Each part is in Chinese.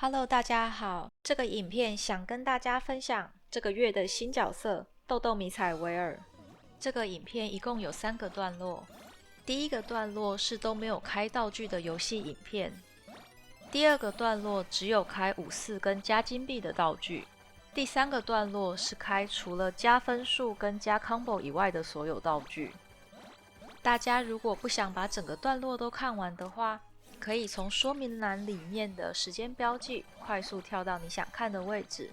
Hello，大家好。这个影片想跟大家分享这个月的新角色豆豆迷彩维尔。这个影片一共有3个段落。第一个段落是都没有开道具的游戏影片。第二个段落只有开54跟加金币的道具。第3个段落是开除了加分数跟加 combo 以外的所有道具。大家如果不想把整个段落都看完的话，可以从说明栏里面的时间标记快速跳到你想看的位置。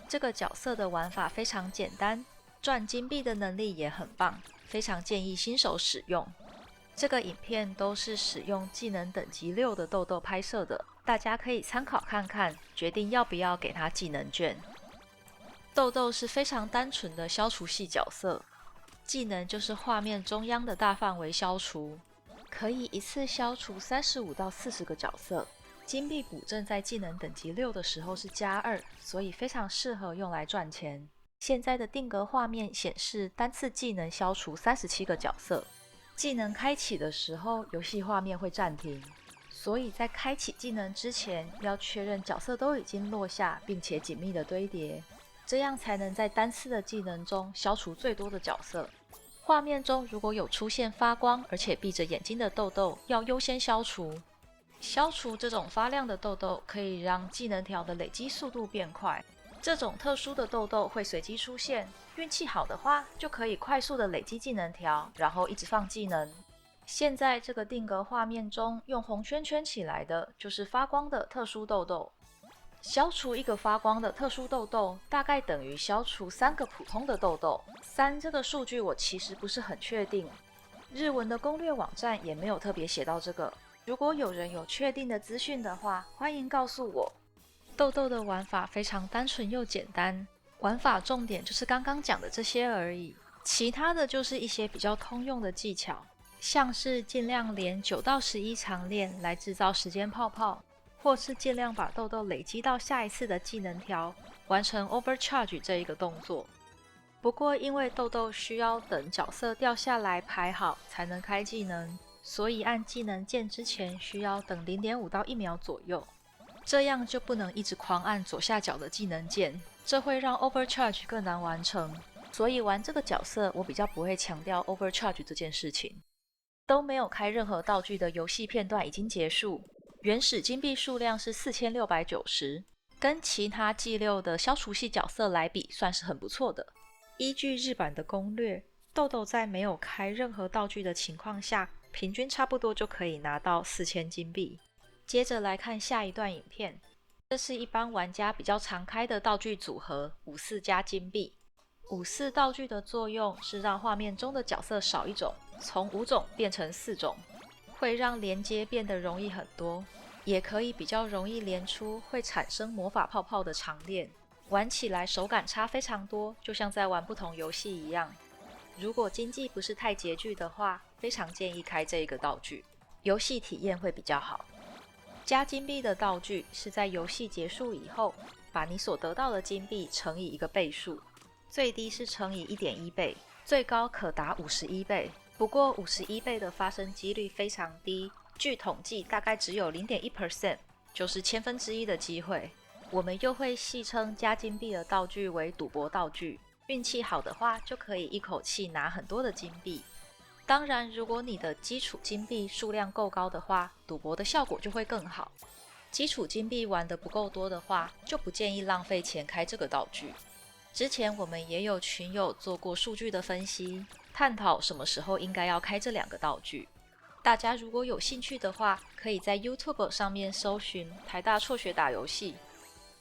这个角色的玩法非常简单，赚金币的能力也很棒，非常建议新手使用。这个影片都是使用技能等级6的豆豆拍摄的，大家可以参考看看，决定要不要给他技能卷。豆豆是非常单纯的消除系角色，技能就是画面中央的大范围消除，可以一次消除35到40个角色。金币补正在技能等级6的时候是+2，所以非常适合用来赚钱。现在的定格画面显示单次技能消除37个角色。技能开启的时候，游戏画面会暂停，所以在开启技能之前，要确认角色都已经落下，并且紧密的堆叠，这样才能在单次的技能中消除最多的角色。画面中如果有出现发光而且闭着眼睛的豆豆，要优先消除。消除这种发亮的豆豆可以让技能条的累积速度变快。这种特殊的豆豆会随机出现，运气好的话就可以快速的累积技能条，然后一直放技能。现在这个定格画面中用红圈圈起来的就是发光的特殊豆豆。消除一个发光的特殊豆豆，大概等于消除3个普通的豆豆。3这个数据我其实不是很确定，日文的攻略网站也没有特别写到这个。如果有人有确定的资讯的话，欢迎告诉我。豆豆的玩法非常单纯又简单，玩法重点就是刚刚讲的这些而已，其他的就是一些比较通用的技巧，像是尽量连9到11长链来制造时间泡泡，或是尽量把豆豆累积到下一次的技能条，完成 overcharge 这一个动作。不过因为豆豆需要等角色掉下来排好才能开技能，所以按技能键之前需要等 0.5 到1秒左右，这样就不能一直狂按左下角的技能键，这会让 overcharge 更难完成。所以玩这个角色我比较不会强调 overcharge 这件事情。都没有开任何道具的游戏片段已经结束，原始金币数量是4690，跟其他季6的消除系角色来比算是很不错的。依据日版的攻略，豆豆在没有开任何道具的情况下，平均差不多就可以拿到4000金币。接着来看下一段影片，这是一般玩家比较常开的道具组合54加金币。54道具的作用是让画面中的角色少一种，从5种变成4种，会让连接变得容易很多，也可以比较容易连出会产生魔法泡泡的长链，玩起来手感差非常多，就像在玩不同游戏一样。如果经济不是太拮据的话，非常建议开这一个道具，游戏体验会比较好。加金币的道具是在游戏结束以后，把你所得到的金币乘以一个倍数，最低是乘以 1.1 倍，最高可达51倍。不过51倍的发生几率非常低，据统计大概只有 0.1%， 就是1/1000的机会。我们又会戏称加金币的道具为赌博道具，运气好的话就可以一口气拿很多的金币。当然，如果你的基础金币数量够高的话，赌博的效果就会更好。基础金币玩得不够多的话，就不建议浪费钱开这个道具。之前我们也有群友做过数据的分析，探讨什么时候应该要开这2个道具。大家如果有兴趣的话，可以在 YouTube 上面搜寻台大辍学打游戏，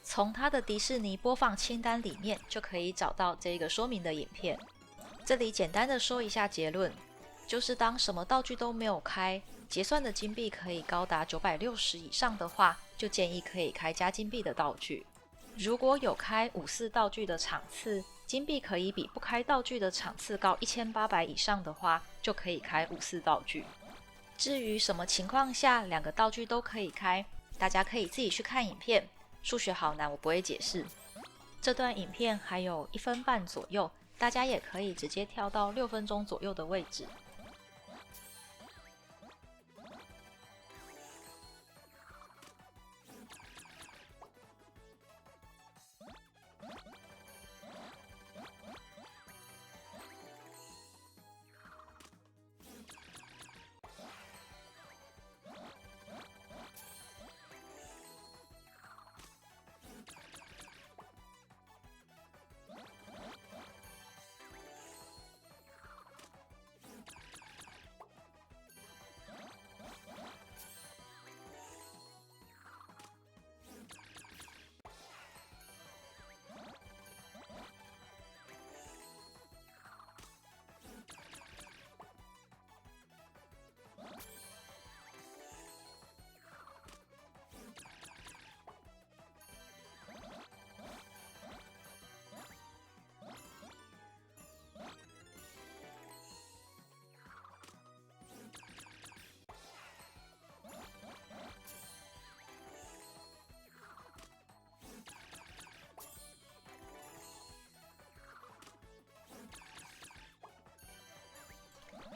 从他的迪士尼播放清单里面就可以找到这个说明的影片。这里简单的说一下结论，就是当什么道具都没有开，结算的金币可以高达960以上的话，就建议可以开加金币的道具。如果有开54道具的场次，金币可以比不开道具的场次高1800以上的话，就可以开54道具。至于什么情况下2个道具都可以开，大家可以自己去看影片，数学好难我不会解释。这段影片还有1分半左右，大家也可以直接跳到6分钟左右的位置。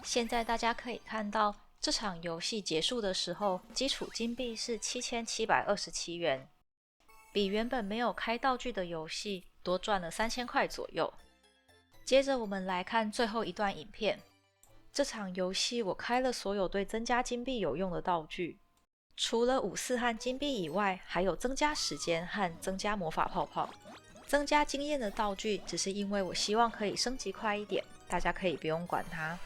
现在大家可以看到，这场游戏结束的时候，基础金币是7727元，比原本没有开道具的游戏多赚了3000块左右。接着我们来看最后一段影片。这场游戏我开了所有对增加金币有用的道具，除了54和金币以外，还有增加时间和增加魔法泡泡。增加经验的道具只是因为我希望可以升级快一点，大家可以不用管它。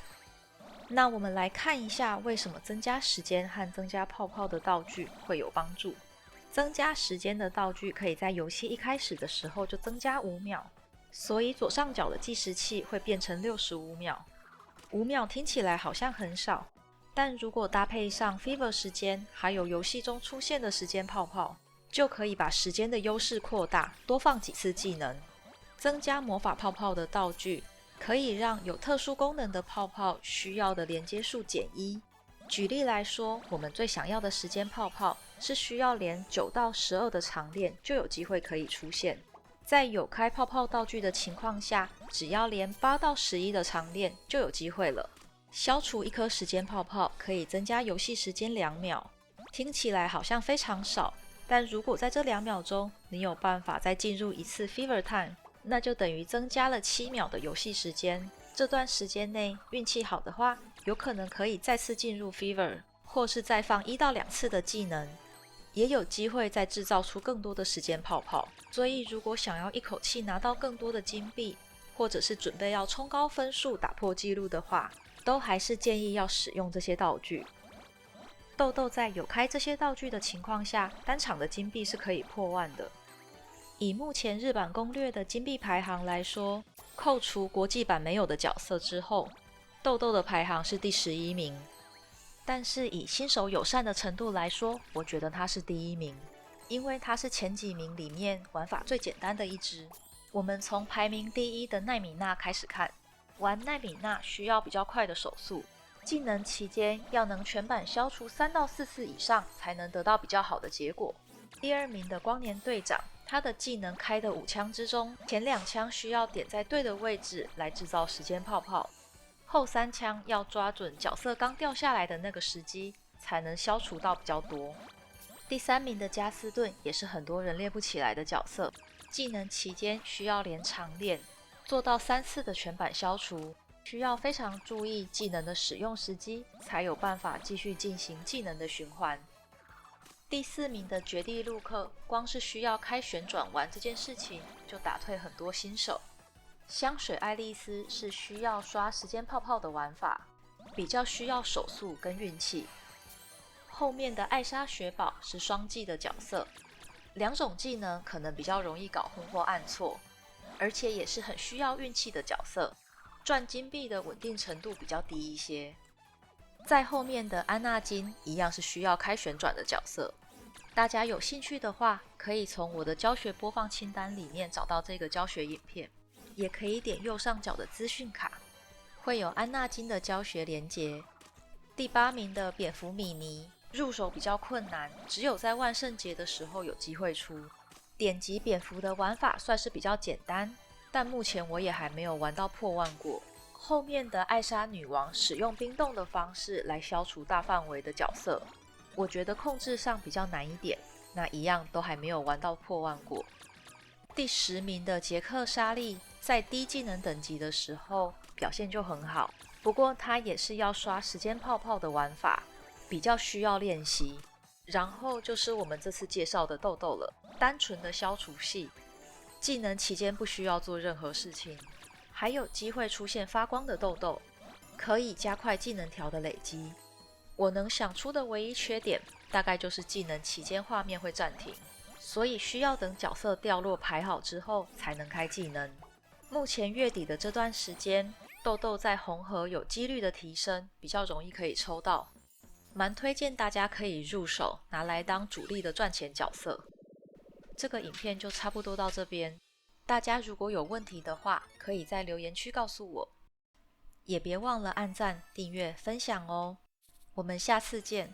那我们来看一下为什么增加时间和增加泡泡的道具会有帮助。增加时间的道具可以在游戏一开始的时候就增加5秒，所以左上角的计时器会变成65秒。5秒听起来好像很少，但如果搭配上 Fever 时间，还有游戏中出现的时间泡泡，就可以把时间的优势扩大，多放几次技能。增加魔法泡泡的道具可以让有特殊功能的泡泡需要的连接数减1。举例来说，我们最想要的时间泡泡是需要连9到12的长链就有机会可以出现。在有开泡泡道具的情况下，只要连8到11的长链就有机会了。消除一颗时间泡泡可以增加游戏时间2秒，听起来好像非常少，但如果在这2秒钟你有办法再进入一次 Fever Time， 那就等于增加了7秒的游戏时间。这段时间内运气好的话，有可能可以再次进入 Fever， 或是再放1到2次的技能，也有机会再制造出更多的时间泡泡。所以如果想要一口气拿到更多的金币，或者是准备要冲高分数打破纪录的话，都还是建议要使用这些道具。豆豆在有开这些道具的情况下，单场的金币是可以破万的。以目前日版攻略的金币排行来说，扣除国际版没有的角色之后，豆豆的排行是第11名。但是以新手友善的程度来说，我觉得他是第1名，因为他是前几名里面玩法最简单的一只。我们从排名第1的奈米娜开始看，玩奈米娜需要比较快的手速，技能期间要能全版消除3到4次以上才能得到比较好的结果。第2名的光年队长，他的技能开的5枪之中，前2枪需要点在对的位置来制造时间泡泡，后3枪要抓准角色刚掉下来的那个时机，才能消除到比较多。第3名的加斯顿也是很多人练不起来的角色，技能期间需要连长练，做到3次的全版消除，需要非常注意技能的使用时机，才有办法继续进行技能的循环。第4名的绝地陆克，光是需要开旋转丸这件事情就打退很多新手。香水爱丽丝是需要刷时间泡泡的玩法，比较需要手速跟运气。后面的艾莎雪宝是双技的角色，2种技能可能比较容易搞混或按错，而且也是很需要运气的角色，赚金币的稳定程度比较低一些。在后面的安纳金一样是需要开旋转的角色，大家有兴趣的话，可以从我的教学播放清单里面找到这个教学影片，也可以点右上角的资讯卡，会有安纳金的教学连结。第8名的蝙蝠米妮，入手比较困难，只有在万圣节的时候有机会出。点击蝙蝠的玩法算是比较简单，但目前我也还没有玩到破万过。后面的艾莎女王使用冰冻的方式来消除大范围的角色，我觉得控制上比较难一点，那一样都还没有玩到破万过。第10名的杰克莎莉在低技能等级的时候表现就很好，不过她也是要刷时间泡泡的玩法，比较需要练习。然后就是我们这次介绍的豆豆了，单纯的消除系，技能期间不需要做任何事情，还有机会出现发光的豆豆，可以加快技能条的累积。我能想出的唯一缺点，大概就是技能期间画面会暂停，所以需要等角色掉落排好之后才能开技能。目前月底的这段时间，豆豆在红盒有几率的提升，比较容易可以抽到，蛮推荐大家可以入手，拿来当主力的赚钱角色。这个影片就差不多到这边，大家如果有问题的话，可以在留言区告诉我，也别忘了按赞、订阅、分享哦。我们下次见。